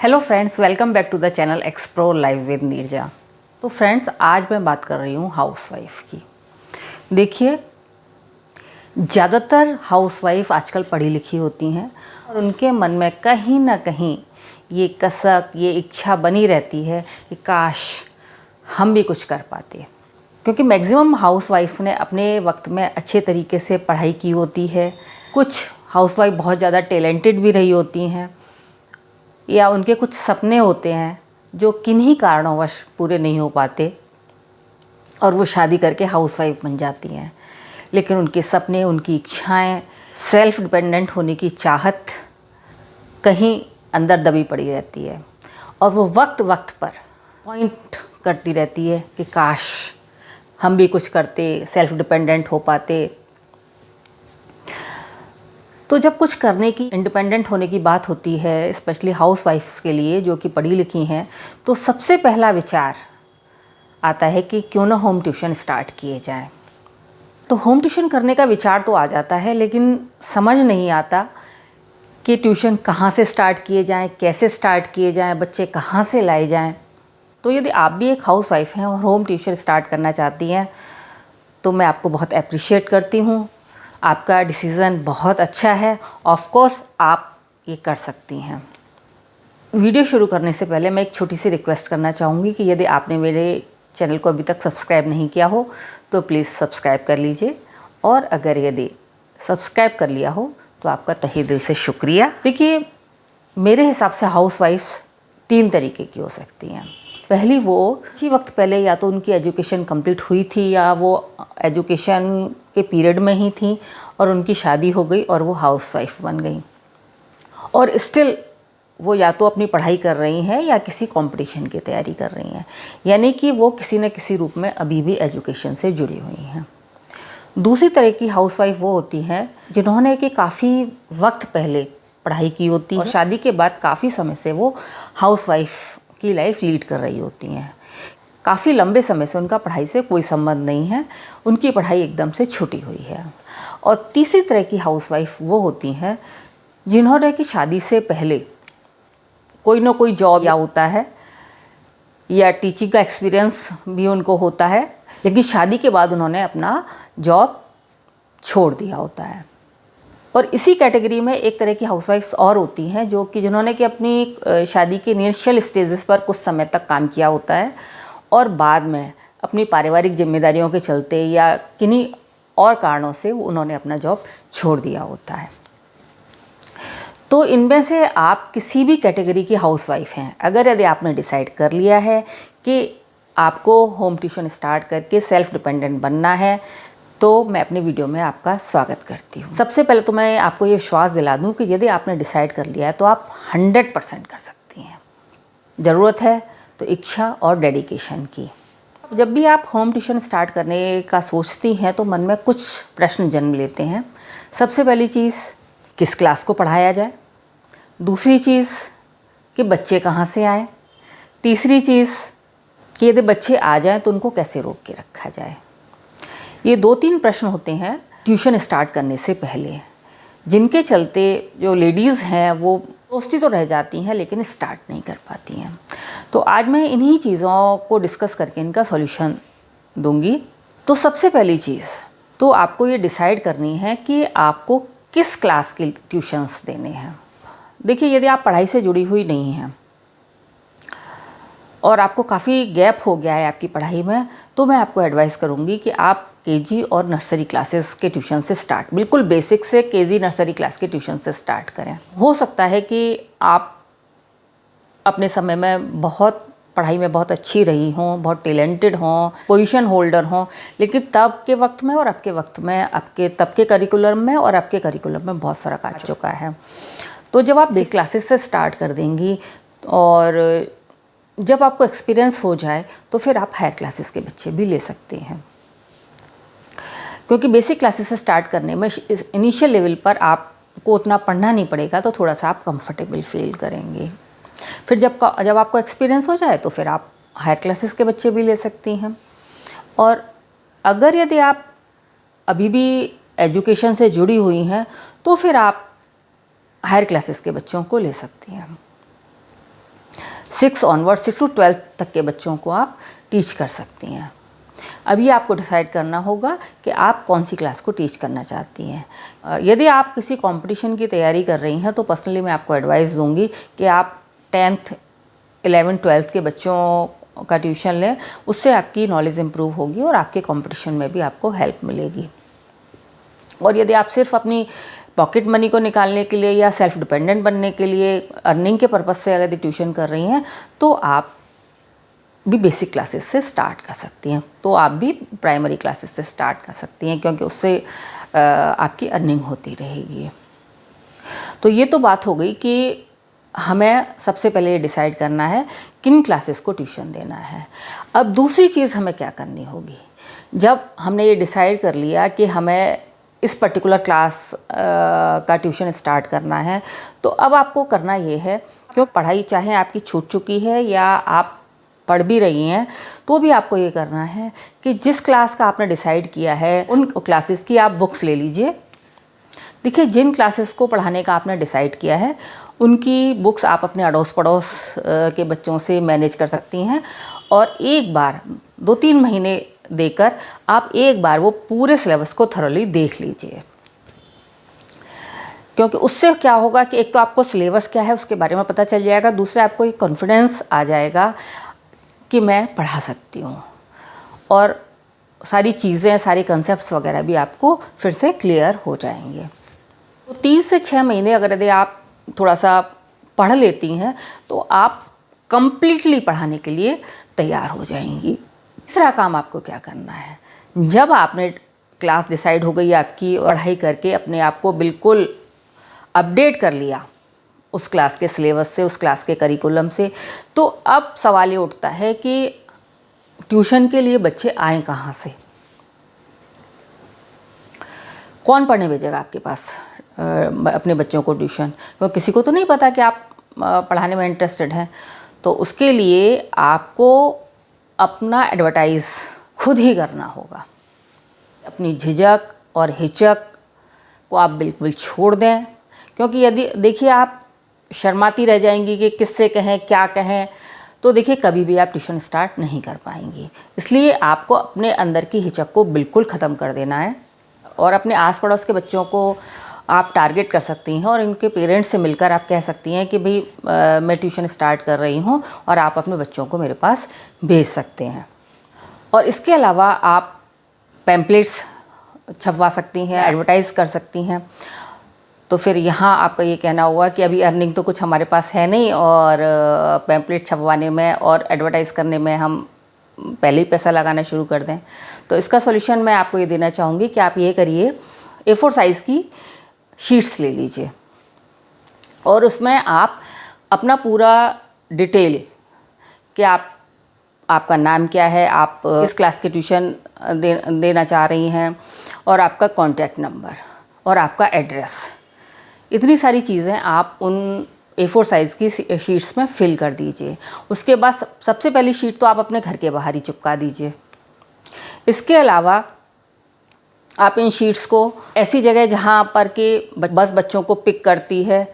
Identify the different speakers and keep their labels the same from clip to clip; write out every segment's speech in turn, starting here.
Speaker 1: Hello friends, welcome back to the channel explore life with Neerja. तो friends, आज मैं बात कर रही हूँ हाउसवाइफ की। देखिए, ज़्यादातर हाउसवाइफ आजकल पढ़ी लिखी होती हैं और उनके मन में कहीं ना कहीं ये कसक, ये इच्छा बनी रहती है कि काश हम भी कुछ कर पाते। क्योंकि मैक्सिमम हाउसवाइफ ने अपने वक्त में अच्छे तरीके से पढ़ाई की होती है। कुछ हाउसवाइफ बहुत ज़्यादा टैलेंटेड भी रही होती हैं, या उनके कुछ सपने होते हैं जो किन्हीं कारणवश पूरे नहीं हो पाते और वो शादी करके हाउसवाइफ बन जाती हैं। लेकिन उनके सपने, उनकी इच्छाएं, सेल्फ डिपेंडेंट होने की चाहत कहीं अंदर दबी पड़ी रहती है और वो वक्त वक्त पर पॉइंट करती रहती है कि काश हम भी कुछ करते, सेल्फ डिपेंडेंट हो पाते। तो जब कुछ करने की, इंडिपेंडेंट होने की बात होती है, स्पेशली हाउसवाइफ्स के लिए जो कि पढ़ी लिखी हैं, तो सबसे पहला विचार आता है कि क्यों ना होम ट्यूशन स्टार्ट किए जाएं। तो होम ट्यूशन करने का विचार तो आ जाता है, लेकिन समझ नहीं आता कि ट्यूशन कहाँ से स्टार्ट किए जाएं, कैसे स्टार्ट किए जाएं, बच्चे कहाँ से लाए जाएं। तो यदि आप भी एक हाउसवाइफ हैं और होम ट्यूशन स्टार्ट करना चाहती हैं तो मैं आपको बहुत अप्रिशिएट करती हूँ। आपका डिसीज़न बहुत अच्छा है। ऑफ कोर्स आप ये कर सकती हैं। वीडियो शुरू करने से पहले मैं एक छोटी सी रिक्वेस्ट करना चाहूँगी कि यदि आपने मेरे चैनल को अभी तक सब्सक्राइब नहीं किया हो तो प्लीज़ सब्सक्राइब कर लीजिए, और अगर यदि सब्सक्राइब कर लिया हो तो आपका तहे दिल से शुक्रिया। देखिए, मेरे हिसाब से हाउसवाइफ्स 3 तरीके की हो सकती हैं। पहली, वो कुछ वक्त पहले या तो उनकी एजुकेशन कंप्लीट हुई थी या वो एजुकेशन के पीरियड में ही थी और उनकी शादी हो गई और वो हाउसवाइफ बन गई, और स्टिल वो या तो अपनी पढ़ाई कर रही हैं या किसी कंपटीशन की तैयारी कर रही हैं, यानी कि वो किसी न किसी रूप में अभी भी एजुकेशन से जुड़ी हुई हैं। दूसरी तरह की हाउसवाइफ वो होती हैं जिन्होंने कि काफ़ी वक्त पहले पढ़ाई की होती है और शादी के बाद काफ़ी समय से वो हाउसवाइफ की लाइफ लीड कर रही होती हैं। काफ़ी लंबे समय से उनका पढ़ाई से कोई संबंध नहीं है, उनकी पढ़ाई एकदम से छूटी हुई है। और तीसरी तरह की हाउसवाइफ वो होती हैं जिन्होंने कि शादी से पहले कोई ना कोई जॉब या होता है या टीचिंग का एक्सपीरियंस भी उनको होता है, लेकिन शादी के बाद उन्होंने अपना जॉब छोड़ दिया होता है। और इसी कैटेगरी में एक तरह की हाउसवाइफ्स और होती हैं जो कि जिन्होंने कि अपनी शादी के इनिशियल स्टेजेस पर कुछ समय तक काम किया होता है और बाद में अपनी पारिवारिक जिम्मेदारियों के चलते या किन्हीं और कारणों से उन्होंने अपना जॉब छोड़ दिया होता है। तो इनमें से आप किसी भी कैटेगरी की हाउसवाइफ हैं, अगर यदि आपने डिसाइड कर लिया है कि आपको होम ट्यूशन स्टार्ट करके सेल्फ डिपेंडेंट बनना है, तो मैं अपने वीडियो में आपका स्वागत करती हूँ। सबसे पहले तो मैं आपको ये विश्वास दिला दूँ कि यदि आपने डिसाइड कर लिया है तो आप 100% कर सकती हैं। ज़रूरत है तो इच्छा और डेडिकेशन की। जब भी आप होम ट्यूशन स्टार्ट करने का सोचती हैं तो मन में कुछ प्रश्न जन्म लेते हैं। सबसे पहली चीज़, किस क्लास को पढ़ाया जाए। दूसरी चीज़ कि बच्चे कहाँ से आए। तीसरी चीज़ कि यदि बच्चे आ जाएं तो उनको कैसे रोक के रखा जाए। ये 2-3 प्रश्न होते हैं ट्यूशन स्टार्ट करने से पहले, जिनके चलते जो लेडीज़ हैं वो सोचती तो रह जाती हैं लेकिन स्टार्ट नहीं कर पाती हैं। तो आज मैं इन्हीं चीज़ों को डिस्कस करके इनका सॉल्यूशन दूंगी। तो सबसे पहली चीज़ तो आपको ये डिसाइड करनी है कि आपको किस क्लास के ट्यूशन्स देने हैं। देखिए, यदि आप पढ़ाई से जुड़ी हुई नहीं हैं और आपको काफ़ी गैप हो गया है आपकी पढ़ाई में, तो मैं आपको एडवाइस करूँगी कि आप केजी और नर्सरी क्लासेस के ट्यूशन से स्टार्ट, बिल्कुल बेसिक से केजी नर्सरी क्लास के ट्यूशन से स्टार्ट करें। हो सकता है कि आप अपने समय में बहुत पढ़ाई में बहुत अच्छी रही हों, बहुत टैलेंटेड हों, पोजीशन होल्डर हों, लेकिन तब के वक्त में और अब के वक्त में, आपके तब के करिकुलम में और अब के करिकुलम में बहुत फ़र्क आ चुका है। तो जब आप बेसिक क्लासेस से स्टार्ट कर देंगी और जब आपको एक्सपीरियंस हो जाए तो फिर आप हायर क्लासेस के बच्चे भी ले सकते हैं, क्योंकि बेसिक क्लासेस से स्टार्ट करने में इनिशियल लेवल पर आपको उतना पढ़ना नहीं पड़ेगा, तो थोड़ा सा आप कंफर्टेबल फील करेंगे। फिर जब आपको एक्सपीरियंस हो जाए तो फिर आप हायर क्लासेस के बच्चे भी ले सकती हैं। और अगर यदि आप अभी भी एजुकेशन से जुड़ी हुई हैं तो फिर आप हायर क्लासेस के बच्चों को ले सकती हैं। 6 ऑनवर्ड 6 टू 12 तक के बच्चों को आप टीच कर सकती हैं। अभी आपको डिसाइड करना होगा कि आप कौन सी क्लास को टीच करना चाहती हैं। यदि आप किसी कंपटीशन की तैयारी कर रही हैं तो पर्सनली मैं आपको एडवाइस दूंगी कि आप 10th 11th 12th के बच्चों का ट्यूशन लें, उससे आपकी नॉलेज इम्प्रूव होगी और आपके कंपटीशन में भी आपको हेल्प मिलेगी। और यदि आप सिर्फ अपनी पॉकेट मनी को निकालने के लिए या सेल्फ डिपेंडेंट बनने के लिए अर्निंग के पर्पज़ से अगर ट्यूशन कर रही हैं तो आप भी बेसिक क्लासेस से स्टार्ट कर सकती हैं, तो आप भी प्राइमरी क्लासेस से स्टार्ट कर सकती हैं, क्योंकि उससे आपकी अर्निंग होती रहेगी। तो ये तो बात हो गई कि हमें सबसे पहले ये डिसाइड करना है किन क्लासेस को ट्यूशन देना है। अब दूसरी चीज़ हमें क्या करनी होगी, जब हमने ये डिसाइड कर लिया कि हमें इस पर्टिकुलर क्लास का ट्यूशन स्टार्ट करना है, तो अब आपको करना ये है, क्योंकि पढ़ाई चाहे आपकी छूट चुकी है या आप पढ़ भी रही हैं, तो भी आपको ये करना है कि जिस क्लास का आपने डिसाइड किया है उन क्लासेस की आप बुक्स ले लीजिए। देखिए, जिन क्लासेस को पढ़ाने का आपने डिसाइड किया है उनकी बुक्स आप अपने अड़ोस पड़ोस के बच्चों से मैनेज कर सकती हैं, और एक बार 2-3 महीने देकर आप एक बार वो पूरे सिलेबस को थरोली देख लीजिए। क्योंकि उससे क्या होगा कि एक तो आपको सिलेबस क्या है उसके बारे में पता चल जाएगा, दूसरा आपको एक कॉन्फिडेंस आ जाएगा कि मैं पढ़ा सकती हूँ, और सारी चीज़ें, सारे कंसेप्ट्स वगैरह भी आपको फिर से क्लियर हो जाएंगे। तो 3 से 6 महीने अगर यदि आप थोड़ा सा पढ़ लेती हैं तो आप कंप्लीटली पढ़ाने के लिए तैयार हो जाएंगी। तीसरा काम आपको क्या करना है, जब आपने क्लास डिसाइड हो गई आपकी, पढ़ाई करके अपने आप को बिल्कुल अपडेट कर लिया उस क्लास के सिलेबस से, उस क्लास के करिकुलम से, तो अब सवाल ये उठता है कि ट्यूशन के लिए बच्चे आएँ कहाँ से, कौन पढ़ने भेजेगा आपके पास अपने बच्चों को ट्यूशन। तो किसी को तो नहीं पता कि आप पढ़ाने में इंटरेस्टेड हैं, तो उसके लिए आपको अपना एडवर्टाइज़ खुद ही करना होगा। अपनी झिझक और हिचक को आप बिल्कुल छोड़ दें, क्योंकि यदि देखिए आप शर्माती रह जाएंगी कि किससे कहें, क्या कहें, तो देखिए कभी भी आप ट्यूशन स्टार्ट नहीं कर पाएंगी। इसलिए आपको अपने अंदर की हिचक को बिल्कुल ख़त्म कर देना है, और अपने आस पड़ोस के बच्चों को आप टारगेट कर सकती हैं और इनके पेरेंट्स से मिलकर आप कह सकती हैं कि भाई मैं ट्यूशन स्टार्ट कर रही हूँ और आप अपने बच्चों को मेरे पास भेज सकते हैं। और इसके अलावा आप पैम्पलेट्स छपवा सकती हैं, एडवर्टाइज़ कर सकती हैं। तो फिर यहाँ आपका ये कहना होगा कि अभी अर्निंग तो कुछ हमारे पास है नहीं, और पैम्पलेट छपवाने में और एडवर्टाइज़ करने में हम पहले ही पैसा लगाना शुरू कर दें। तो इसका सॉल्यूशन मैं आपको ये देना चाहूँगी कि आप ये करिए, A4 साइज़ की शीट्स ले लीजिए और उसमें आप अपना पूरा डिटेल कि आपका नाम क्या है, आप किस क्लास के ट्यूशन देना चाह रही हैं, और आपका कॉन्टैक्ट नंबर और आपका एड्रेस, इतनी सारी चीज़ें आप उन A4 साइज़ की शीट्स में फिल कर दीजिए। उसके बाद सबसे पहली शीट तो आप अपने घर के बाहर ही चिपका दीजिए। इसके अलावा आप इन शीट्स को ऐसी जगह जहाँ पर के बस बच्चों को पिक करती है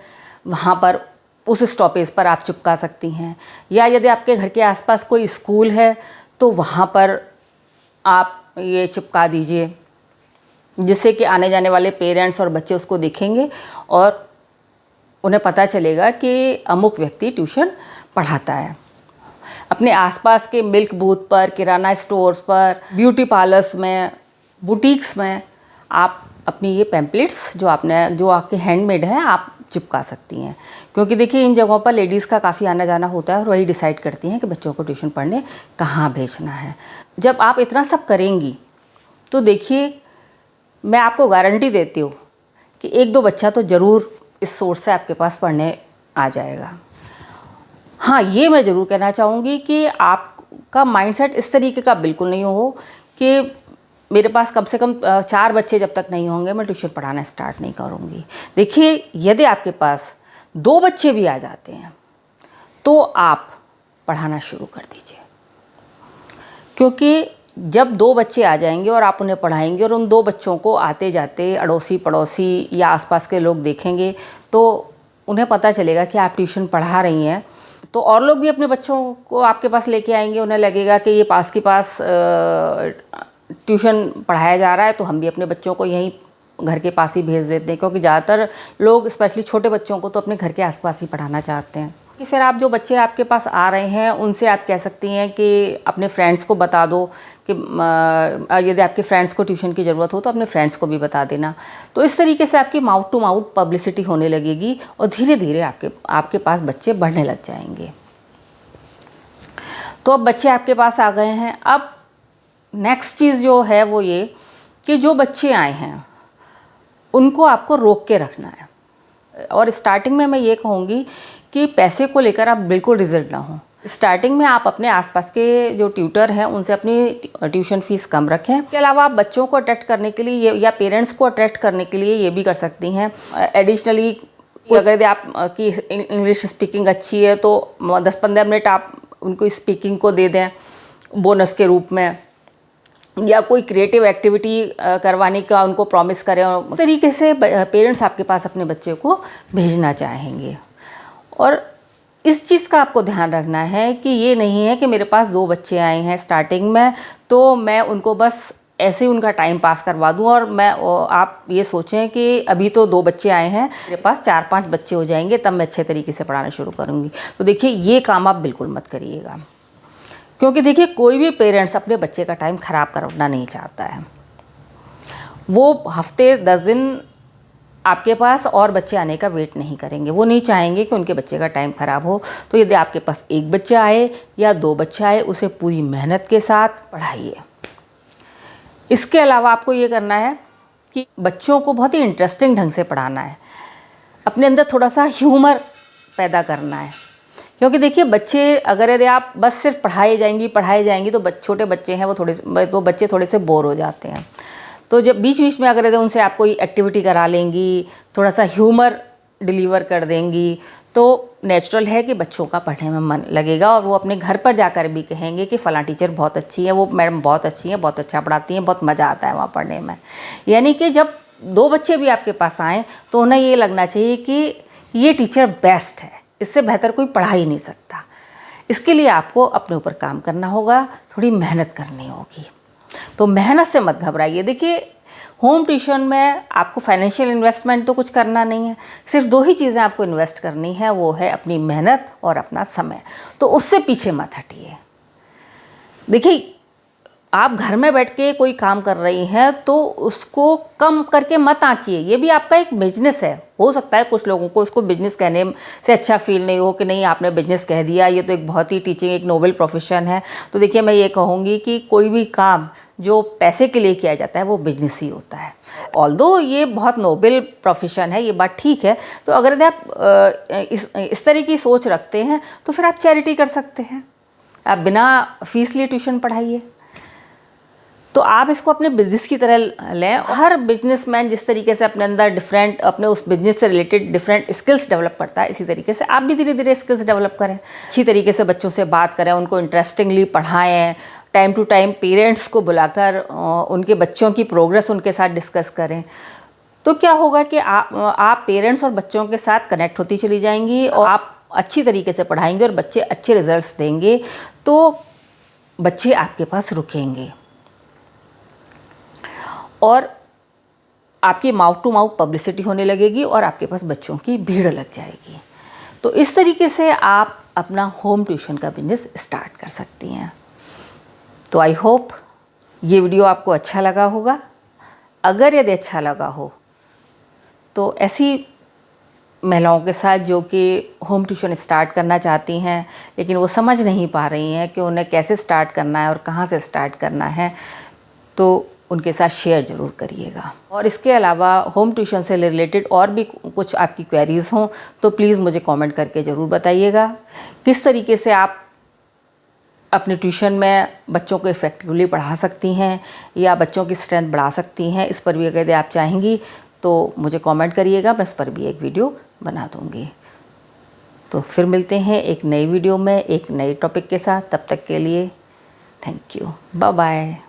Speaker 1: वहाँ पर, उस स्टॉपेज पर आप चिपका सकती हैं, या यदि आपके घर के आसपास कोई स्कूल है तो वहाँ पर आप ये चिपका दीजिए, जिससे कि आने जाने वाले पेरेंट्स और बच्चे उसको देखेंगे और उन्हें पता चलेगा कि अमुक व्यक्ति ट्यूशन पढ़ाता है। अपने आसपास के मिल्क बूथ पर, किराना स्टोर्स पर, ब्यूटी पार्लर्स में, बुटीक्स में आप अपनी ये पैम्पलेट्स जो आपके हैंडमेड हैं आप चिपका सकती हैं। क्योंकि देखिए इन जगहों पर लेडीज़ का काफ़ी आना जाना होता है और वही डिसाइड करती हैं कि बच्चों को ट्यूशन पढ़ने कहाँ भेजना है। जब आप इतना सब करेंगी तो देखिए मैं आपको गारंटी देती हूँ कि 1-2 बच्चा तो ज़रूर इस सोर्स से आपके पास पढ़ने आ जाएगा। हाँ, ये मैं ज़रूर कहना चाहूँगी कि आपका माइंडसेट इस तरीके का बिल्कुल नहीं हो कि मेरे पास कम से कम 4 बच्चे जब तक नहीं होंगे मैं ट्यूशन पढ़ाना स्टार्ट नहीं करूँगी। देखिए यदि आपके पास 2 बच्चे भी आ जाते हैं तो आप पढ़ाना शुरू कर दीजिए, क्योंकि जब 2 बच्चे आ जाएंगे और आप उन्हें पढ़ाएंगे और उन 2 बच्चों को आते जाते अड़ोसी पड़ोसी या आसपास के लोग देखेंगे तो उन्हें पता चलेगा कि आप ट्यूशन पढ़ा रही हैं, तो और लोग भी अपने बच्चों को आपके पास लेके आएंगे, उन्हें लगेगा कि ये पास के पास ट्यूशन पढ़ाया जा रहा है, तो हम भी अपने बच्चों को यहीं घर के पास ही भेज देते हैं, क्योंकि ज़्यादातर लोग स्पेशली छोटे बच्चों को तो अपने घर के आसपास ही पढ़ाना चाहते हैं। कि फिर आप जो बच्चे आपके पास आ रहे हैं उनसे आप कह सकती हैं कि अपने फ्रेंड्स को बता दो कि यदि आपके फ्रेंड्स को ट्यूशन की ज़रूरत हो तो अपने फ्रेंड्स को भी बता देना। तो इस तरीके से आपकी माउथ टू माउथ पब्लिसिटी होने लगेगी और धीरे धीरे आपके पास बच्चे बढ़ने लग जाएंगे। तो अब बच्चे आपके पास आ गए हैं। अब नेक्स्ट चीज़ जो है वो ये कि जो बच्चे आए हैं उनको आपको रोक के रखना है। और स्टार्टिंग में मैं ये कहूँगी कि पैसे को लेकर आप बिल्कुल रिजर्व ना हो। स्टार्टिंग में आप अपने आसपास के जो ट्यूटर हैं उनसे अपनी ट्यूशन फीस कम रखें। इसके अलावा आप बच्चों को अट्रैक्ट करने के लिए या पेरेंट्स को अट्रैक्ट करने के लिए ये भी कर सकती हैं, एडिशनली अगर आप की इंग्लिश स्पीकिंग अच्छी है तो 10-15 मिनट आप उनको स्पीकिंग को दे दें बोनस के रूप में, या कोई क्रिएटिव एक्टिविटी करवाने का उनको प्रॉमिस करें। इस तरीके से पेरेंट्स आपके पास अपने बच्चे को भेजना चाहेंगे। और इस चीज़ का आपको ध्यान रखना है कि ये नहीं है कि मेरे पास 2 बच्चे आए हैं स्टार्टिंग में तो मैं उनको बस ऐसे ही उनका टाइम पास करवा दूं, और आप ये सोचें कि अभी तो 2 बच्चे आए हैं, मेरे पास 4-5 बच्चे हो जाएंगे तब मैं अच्छे तरीके से पढ़ाना शुरू करूँगी। तो देखिए ये काम आप बिल्कुल मत करिएगा, क्योंकि देखिए कोई भी पेरेंट्स अपने बच्चे का टाइम ख़राब करना नहीं चाहता है। वो हफ्ते 10 दिन आपके पास और बच्चे आने का वेट नहीं करेंगे, वो नहीं चाहेंगे कि उनके बच्चे का टाइम ख़राब हो। तो यदि आपके पास 1 बच्चा आए या 2 बच्चे आए, उसे पूरी मेहनत के साथ पढ़ाइए। इसके अलावा आपको ये करना है कि बच्चों को बहुत ही इंटरेस्टिंग ढंग से पढ़ाना है, अपने अंदर थोड़ा सा ह्यूमर पैदा करना है। क्योंकि देखिए बच्चे अगर यदि आप बस सिर्फ पढ़ाए जाएंगी तो छोटे बच्चे हैं वो बच्चे थोड़े से बोर हो जाते हैं। तो जब बीच बीच में अगर यदि उनसे आप कोई एक्टिविटी करा लेंगी, थोड़ा सा ह्यूमर डिलीवर कर देंगी, तो नेचुरल है कि बच्चों का पढ़ने में मन लगेगा और वो अपने घर पर जाकर भी कहेंगे कि फ़लाँ टीचर बहुत अच्छी है, वो मैडम बहुत अच्छी हैं, बहुत अच्छा पढ़ाती हैं, बहुत मज़ा आता है वहाँ पढ़ने में। यानी कि जब 2 बच्चे भी आपके पास आएँ तो उन्हें ये लगना चाहिए कि ये टीचर बेस्ट है, इससे बेहतर कोई पढ़ा ही नहीं सकता। इसके लिए आपको अपने ऊपर काम करना होगा, थोड़ी मेहनत करनी होगी। तो मेहनत से मत घबराइए। देखिए होम ट्यूशन में आपको फाइनेंशियल इन्वेस्टमेंट तो कुछ करना नहीं है, सिर्फ 2 ही चीज़ें आपको इन्वेस्ट करनी है, वो है अपनी मेहनत और अपना समय। तो उससे पीछे मत हटिए। देखिए आप घर में बैठ के कोई काम कर रही हैं तो उसको कम करके मत आंकिए, ये भी आपका एक बिजनेस है। हो सकता है कुछ लोगों को इसको बिजनेस कहने से अच्छा फील नहीं हो कि नहीं आपने बिजनेस कह दिया, ये तो एक बहुत ही टीचिंग एक नोबल प्रोफेशन है। तो देखिए मैं ये कहूँगी कि कोई भी काम जो पैसे के लिए किया जाता है वो बिजनेस ही होता है। ऑल्दो ये बहुत नोबल प्रोफेशन है, ये बात ठीक है। तो अगर आप इस तरह की सोच रखते हैं तो फिर आप चैरिटी कर सकते हैं, आप बिना फीस लिए ट्यूशन पढ़ाइए। तो आप इसको अपने बिजनेस की तरह लें। हर बिजनेसमैन जिस तरीके से अपने अंदर अपने उस बिजनेस से रिलेटेड डिफरेंट स्किल्स डेवलप करता है, इसी तरीके से आप भी धीरे धीरे स्किल्स डेवलप करें। अच्छी तरीके से बच्चों से बात करें, उनको इंटरेस्टिंगली पढ़ाएं, टाइम टू टाइम पेरेंट्स को बुलाकर उनके बच्चों की प्रोग्रेस उनके साथ डिस्कस करें। तो क्या होगा कि आप पेरेंट्स और बच्चों के साथ कनेक्ट होती चली जाएंगी और आप अच्छी तरीके से पढ़ाएंगे और बच्चे अच्छे रिजल्ट्स देंगे, तो बच्चे आपके पास रुकेंगे और आपकी माउथ टू माउथ पब्लिसिटी होने लगेगी और आपके पास बच्चों की भीड़ लग जाएगी। तो इस तरीके से आप अपना होम ट्यूशन का बिजनेस स्टार्ट कर सकती हैं। तो आई होप ये वीडियो आपको अच्छा लगा होगा। अगर यदि अच्छा लगा हो तो ऐसी महिलाओं के साथ जो कि होम ट्यूशन स्टार्ट करना चाहती हैं लेकिन वो समझ नहीं पा रही हैं कि उन्हें कैसे स्टार्ट करना है और कहाँ से स्टार्ट करना है, तो उनके साथ शेयर ज़रूर करिएगा। और इसके अलावा होम ट्यूशन से रिलेटेड और भी कुछ आपकी क्वेरीज़ हों तो प्लीज़ मुझे कमेंट करके ज़रूर बताइएगा। किस तरीके से आप अपने ट्यूशन में बच्चों को इफ़ेक्टिवली पढ़ा सकती हैं या बच्चों की स्ट्रेंथ बढ़ा सकती हैं, इस पर भी अगर आप चाहेंगी तो मुझे कमेंट करिएगा, मैं इस पर भी एक वीडियो बना दूँगी। तो फिर मिलते हैं एक नई वीडियो में एक नए टॉपिक के साथ। तब तक के लिए थैंक यू, बाय बाय।